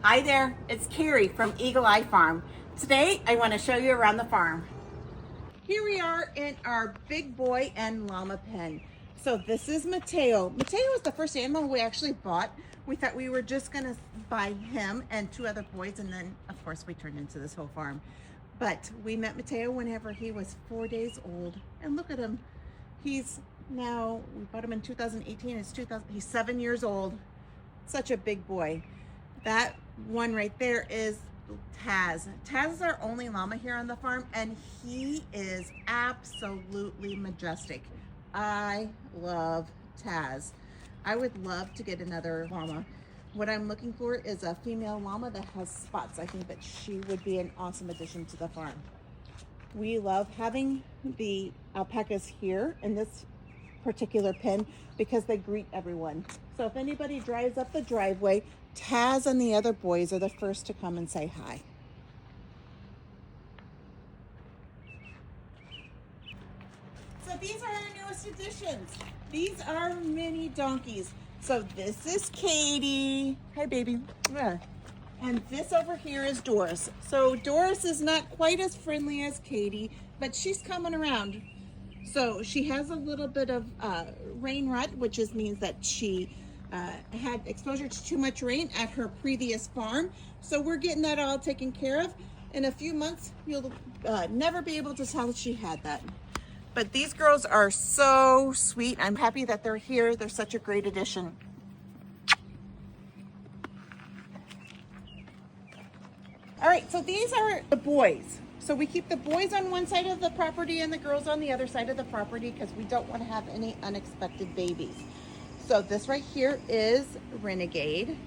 Hi there, it's Kerri from Eagle Eye Farm. Today I want to show you around the farm. Here we are in our big boy and llama pen. So this is Mateo. Mateo was the first animal we actually bought. We thought we were just going to buy him and two other boys, and then of course we turned into this whole farm. But we met Mateo whenever he was 4 days old, and look at him. He's now, we bought him in 2018, he's 7 years old. Such a big boy. That one right there is Taz. Taz is our only llama here on the farm, and he is absolutely majestic. I love Taz. I would love to get another llama. What I'm looking for is a female llama that has spots. I think that she would be an awesome addition to the farm. We love having the alpacas here in this particular pen because they greet everyone. So if anybody drives up the driveway, Taz and the other boys are the first to come and say hi. So these are our newest additions. These are mini donkeys. So this is Katie. Hi, baby. Yeah. And this over here is Doris. So Doris is not quite as friendly as Katie, but she's coming around. So she has a little bit of rain rut, which means that she had exposure to too much rain at her previous farm. So we're getting that all taken care of. In a few months, you'll never be able to tell that she had that. But these girls are so sweet. I'm happy that they're here. They're such a great addition. All right, so these are the boys. So we keep the boys on one side of the property and the girls on the other side of the property because we don't want to have any unexpected babies. So this right here is Renegade,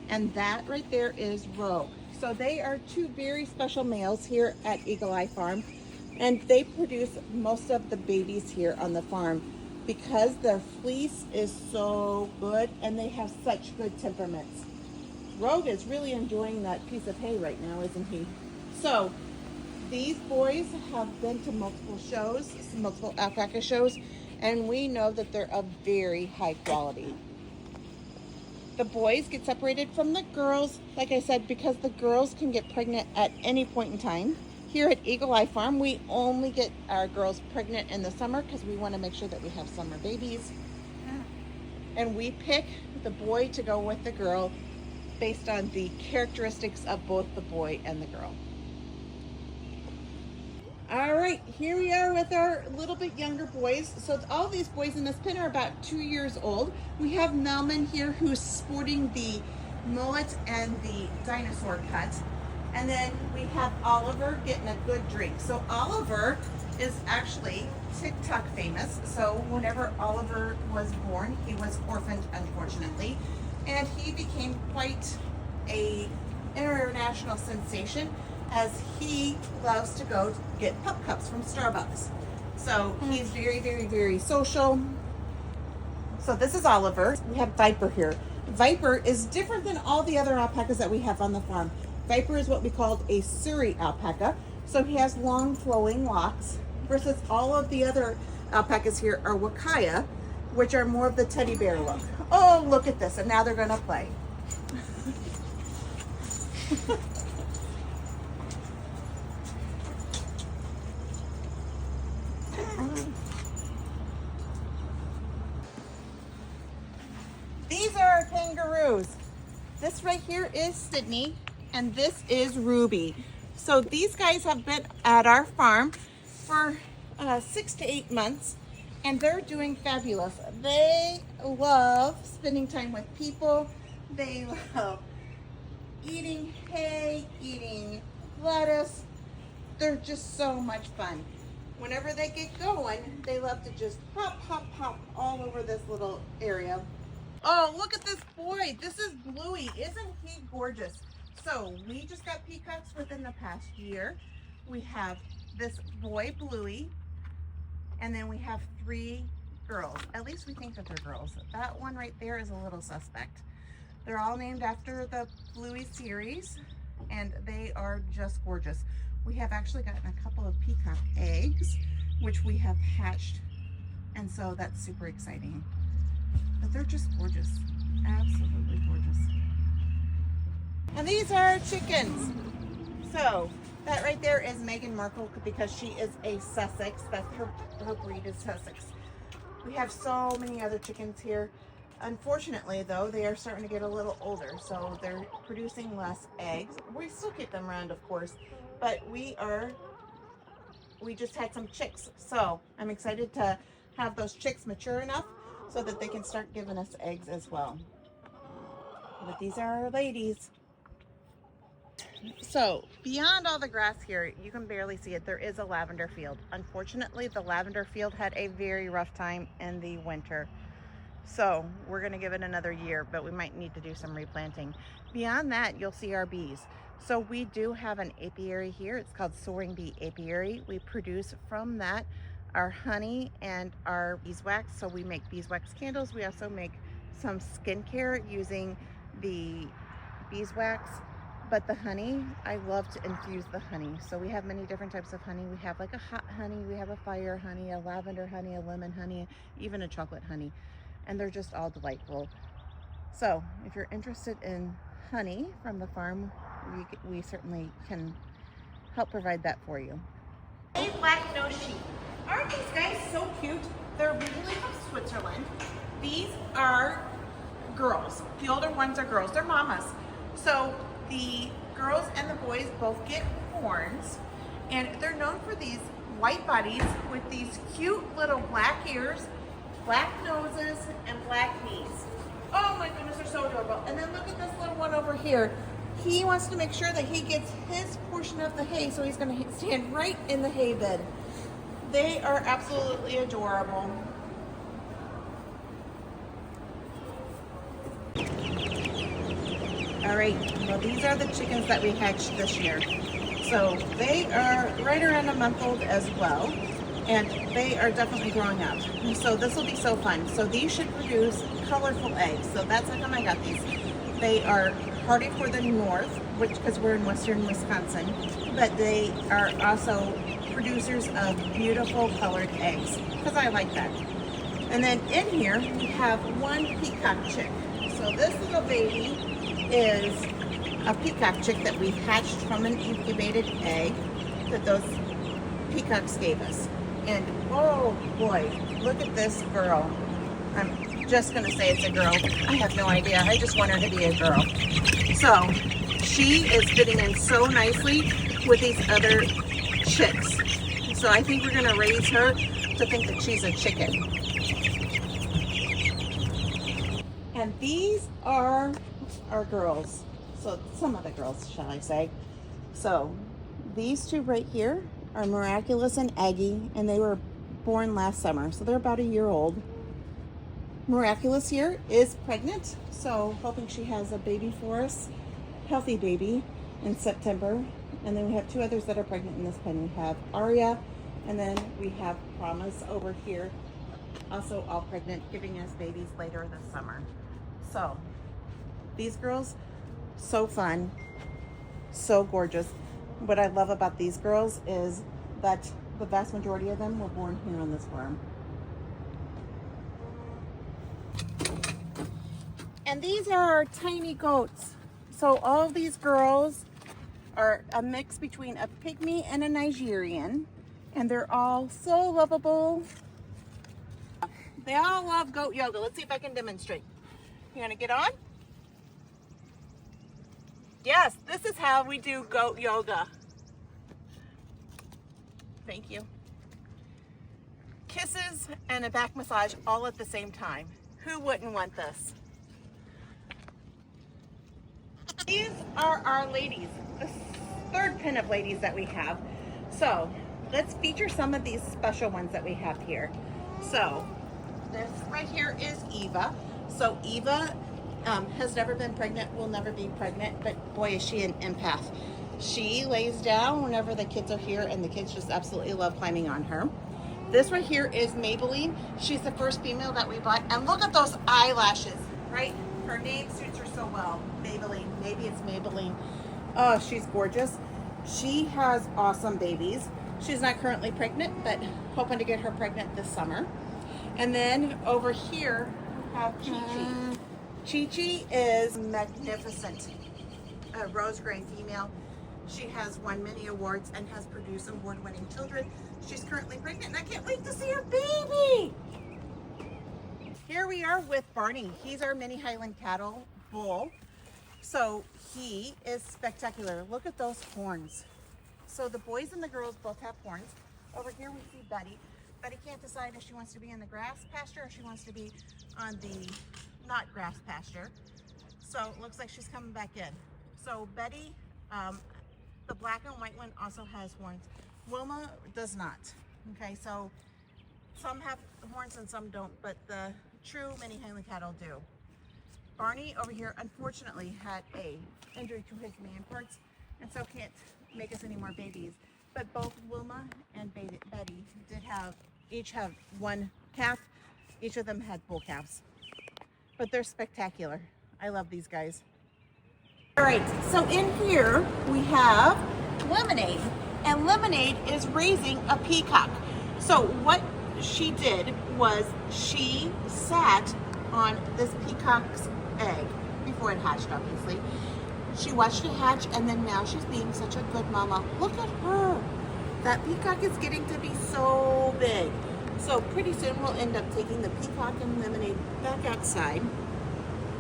and that right there is Rogue. So they are two very special males here at Eagle Eye Farm, and they produce most of the babies here on the farm because their fleece is so good and they have such good temperaments. Rogue is really enjoying that piece of hay right now, isn't he? So these boys have been to multiple shows, multiple alpaca shows, and we know that they're of very high quality. The boys get separated from the girls, like I said, because the girls can get pregnant at any point in time. Here at Eagle Eye Farm, we only get our girls pregnant in the summer because we want to make sure that we have summer babies. And we pick the boy to go with the girl based on the characteristics of both the boy and the girl. All right, here we are with our little bit younger boys. So all these boys in this pen are about 2 years old. We have Melman here who's sporting the mullet and the dinosaur cut. And then we have Oliver getting a good drink. So Oliver is actually TikTok famous. So whenever Oliver was born, he was orphaned, unfortunately. And he became quite a international sensation as he loves to go get pup cups from Starbucks. So he's very, very, very social. So this is Oliver. We have Viper here. Viper is different than all the other alpacas that we have on the farm. Viper is what we called a Surrey alpaca. So he has long flowing locks versus all of the other alpacas here are Wakaya, which are more of the teddy bear look. Oh, look at this. And now they're gonna play. These are our kangaroos. This right here is Sydney, and this is Ruby. So these guys have been at our farm for 6 to 8 months, and they're doing fabulous. They love spending time with people. They love eating hay, eating lettuce. They're just so much fun. Whenever they get going, they love to just hop, hop, hop all over this little area. Oh, look at this boy. This is Bluey. Isn't he gorgeous? So we just got peacocks within the past year. We have this boy, Bluey, and then we have 3 girls. At least we think that they're girls. That one right there is a little suspect. They're all named after the Bluey series, and they are just gorgeous. We have actually gotten a couple of peacock eggs, which we have hatched, and so that's super exciting. But they're just gorgeous, absolutely gorgeous. And these are chickens. So that right there is Meghan Markle because she is a Sussex. That's her breed is Sussex. We have so many other chickens here. Unfortunately, though, they are starting to get a little older, so they're producing less eggs. We still keep them around, of course, but we just had some chicks. So I'm excited to have those chicks mature enough so that they can start giving us eggs as well. But these are our ladies. So beyond all the grass here, you can barely see it. There is a lavender field. Unfortunately, the lavender field had a very rough time in the winter. So we're going to give it another year, but we might need to do some replanting. Beyond that, you'll see our bees. So we do have an apiary here. It's called Soaring Bee Apiary. We produce from that our honey and our beeswax. So we make beeswax candles. We also make some skincare using the beeswax. But the honey, I love to infuse the honey. So we have many different types of honey. We have like a hot honey, we have a fire honey, a lavender honey, a lemon honey, even a chocolate honey. And they're just all delightful. So if you're interested in honey from the farm, we certainly can help provide that for you. Hey, black-nosed sheep. Aren't these guys so cute? They're originally from Switzerland. These are girls. The older ones are girls. They're mamas. So the girls and the boys both get horns, and they're known for these white bodies with these cute little black ears, black noses, and black knees. Oh my goodness, they're so adorable. And then look at this little one over here. He wants to make sure that he gets his portion of the hay, so he's going to stand right in the hay bed. They are absolutely adorable. All right, well, these are the chickens that we hatched this year. So they are right around a month old as well, and they are definitely growing up. So this will be so fun. So these should produce colorful eggs. So that's how come I got these. They are hardy for the north, because we're in western Wisconsin, but they are also producers of beautiful colored eggs, because I like that. And then in here, we have one peacock chick. So this little baby is a peacock chick that we hatched from an incubated egg that those peacocks gave us. And oh boy, look at this girl. I'm just gonna say it's a girl. I have no idea. I just want her to be a girl. So she is fitting in so nicely with these other chicks. So I think we're gonna raise her to think that she's a chicken. And these are our girls. So some of the girls, shall I say. So these two right here are Miraculous and Aggie, and they were born last summer. So they're about a year old. Miraculous here is pregnant, so hoping she has a baby for us, healthy baby, in September. And then we have two others that are pregnant in this pen. We have Aria, and then we have Promise over here, also all pregnant, giving us babies later this summer. So these girls, so fun, so gorgeous. What I love about these girls is that the vast majority of them were born here on this farm. And these are our tiny goats. So all of these girls are a mix between a pygmy and a Nigerian, and they're all so lovable. They all love goat yoga. Let's see if I can demonstrate. You want to get on? Yes, this is how we do goat yoga. Thank you. Kisses and a back massage all at the same time. Who wouldn't want this? These are our ladies, the third pen of ladies that we have. So let's feature some of these special ones that we have here. So this right here is Eva. So Eva has never been pregnant, will never be pregnant, but boy, is she an empath. She lays down whenever the kids are here, and the kids just absolutely love climbing on her. This right here is Maybelline. She's the first female that we bought, and look at those eyelashes, right? Her name suits her so well. Maybelline. Maybe it's Maybelline. Oh, she's gorgeous. She has awesome babies. She's not currently pregnant, but hoping to get her pregnant this summer. And then over here, we have Chi Chi. Chi Chi is magnificent. a rose gray female. She has won many awards and has produced award-winning children. She's currently pregnant and I can't wait to see her baby. Here we are with Barney. He's our mini Highland cattle bull. So he is spectacular. Look at those horns. So the boys and the girls both have horns. Over here we see Betty. Betty can't decide if she wants to be in the grass pasture or she wants to be on the not grass pasture. So it looks like she's coming back in. So Betty, the black and white one, also has horns. Wilma does not. Okay, so some have horns and some don't, but the true mini Highland cattle do. Barney over here unfortunately had a injury to his man parts and so can't make us any more babies. But both Wilma and Betty did each have one calf. Each of them had bull calves. But they're spectacular. I love these guys. All right, so in here we have Lemonade, and Lemonade is raising a peacock. So what she did was she sat on this peacock's egg before it hatched, obviously. She watched it hatch, and then now she's being such a good mama. Look at her. That peacock is getting to be so big. So pretty soon we'll end up taking the peacock and Lemonade back outside,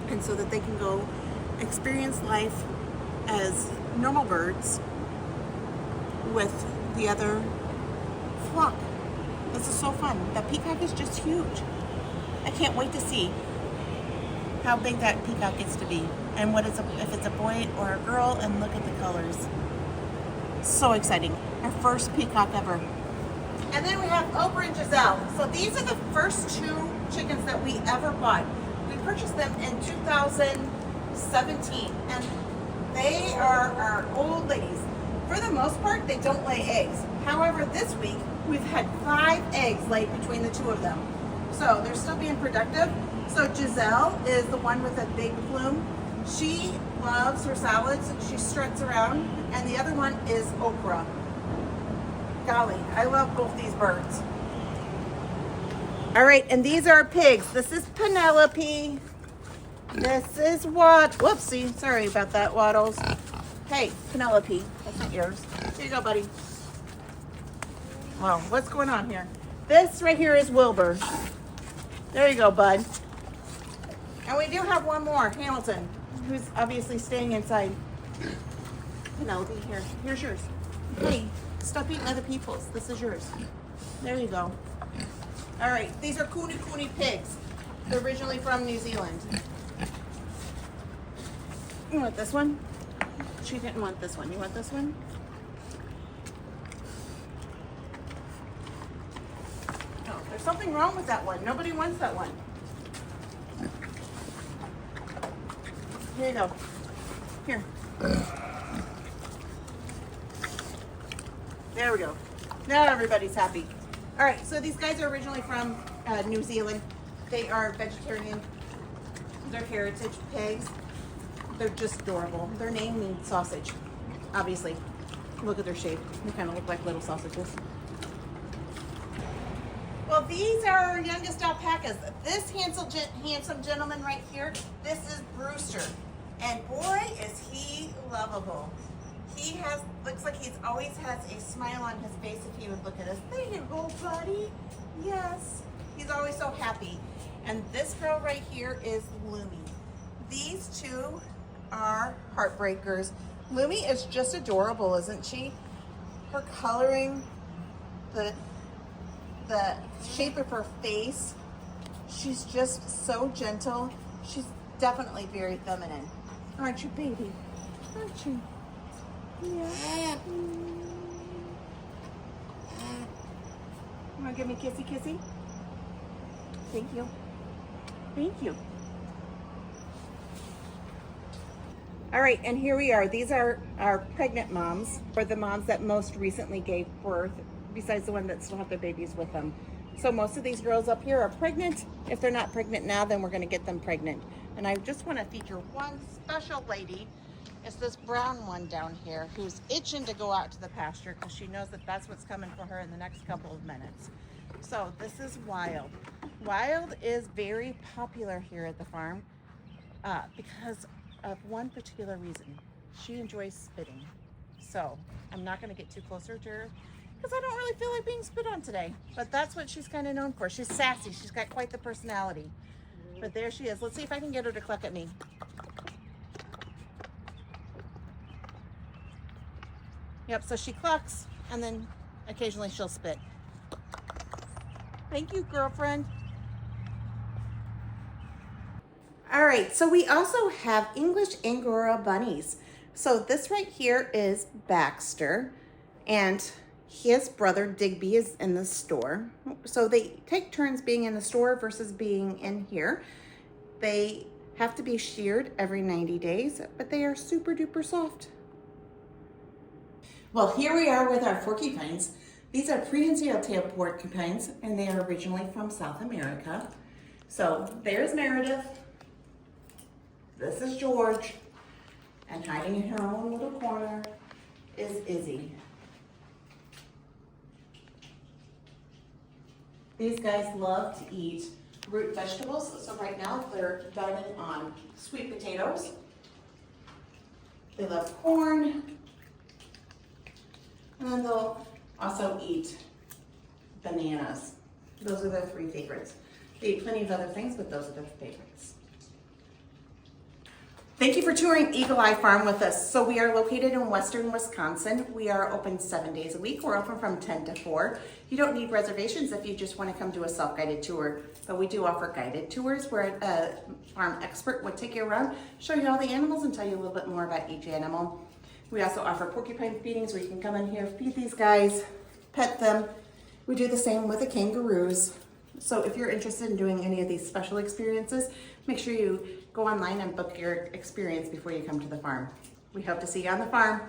and so that they can go experience life as normal birds with the other flock. This is so fun. That peacock is just huge. I can't wait to see how big that peacock gets to be and what if it's a boy or a girl, and look at the colors. So exciting. Our first peacock ever. And then we have Oprah and Giselle. So these are the first two chickens that we ever bought. We purchased them in 2017 and they are our old ladies. For the most part, they don't lay eggs. However, this week we've had 5 eggs laid between the two of them. So they're still being productive. So Giselle is the one with a big plume. She loves her salads. She struts around. And the other one is Oprah. Golly, I love both these birds. All right, and these are pigs. This is Penelope. This is whoopsie, sorry about that, Waddles. Hey, Penelope, that's not yours. Here you go, buddy. Wow, what's going on here? This right here is Wilbur. There you go, bud. And we do have one more, Hamilton, who's obviously staying inside. Penelope, here's yours. Hey, stop eating other people's. This is yours. There you go. All right, these are Kuni pigs. They're originally from New Zealand. You want this one? She didn't want this one. You want this one? Oh, there's something wrong with that one. Nobody wants that one. Here you go. Here. There we go. Now everybody's happy. All right, so these guys are originally from New Zealand. They are vegetarian. They're heritage pigs. They're just adorable. Their name means sausage, obviously. Look at their shape. They kind of look like little sausages. Well, these are our youngest alpacas. This handsome gentleman right here, this is Brewster. And boy, is he lovable. He looks like he's always has a smile on his face if he would look at us. There you go, buddy. Yes. He's always so happy. And this girl right here is Lumi. These two are heartbreakers. Lumi is just adorable, isn't she? Her coloring, the shape of her face. She's just so gentle. She's definitely very feminine. Aren't you, baby? Aren't you? Yeah. You want to give me kissy kissy? Thank you. Thank you. All right, and here we are. These are our pregnant moms, or the moms that most recently gave birth, besides the one that still have their babies with them. So most of these girls up here are pregnant. If they're not pregnant now, then we're going to get them pregnant. And I just want to feature one special lady. It's this brown one down here who's itching to go out to the pasture because she knows that that's what's coming for her in the next couple of minutes. So this is Wild. Wild is very popular here at the farm because of one particular reason. she enjoys spitting. So I'm not gonna get too closer to her because I don't really feel like being spit on today. But that's what she's kind of known for. She's sassy. She's got quite the personality. But there she is. Let's see if I can get her to cluck at me. Yep, so she clucks and then occasionally she'll spit. Thank you, girlfriend. All right, so we also have English Angora bunnies. So this right here is Baxter, and his brother Digby is in the store. So they take turns being in the store versus being in here. They have to be sheared every 90 days, but they are super duper soft. Well, here we are with our porcupines. These are prehensile tail porcupines, and they are originally from South America. So there's Meredith. This is George. And hiding in her own little corner is Izzy. These guys love to eat root vegetables. So right now they're dining on sweet potatoes. They love corn. And then they'll also eat bananas. Those are their three favorites. They eat plenty of other things, but those are their favorites. Thank you for touring Eagle Eye Farm with us. So we are located in Western Wisconsin. We are open 7 days a week. We're open from 10 to 4. You don't need reservations if you just want to come do a self-guided tour, but we do offer guided tours where a farm expert would take you around, show you all the animals, and tell you a little bit more about each animal. We also offer porcupine feedings where you can come in here, feed these guys, pet them. We do the same with the kangaroos. So if you're interested in doing any of these special experiences, make sure you go online and book your experience before you come to the farm. We hope to see you on the farm.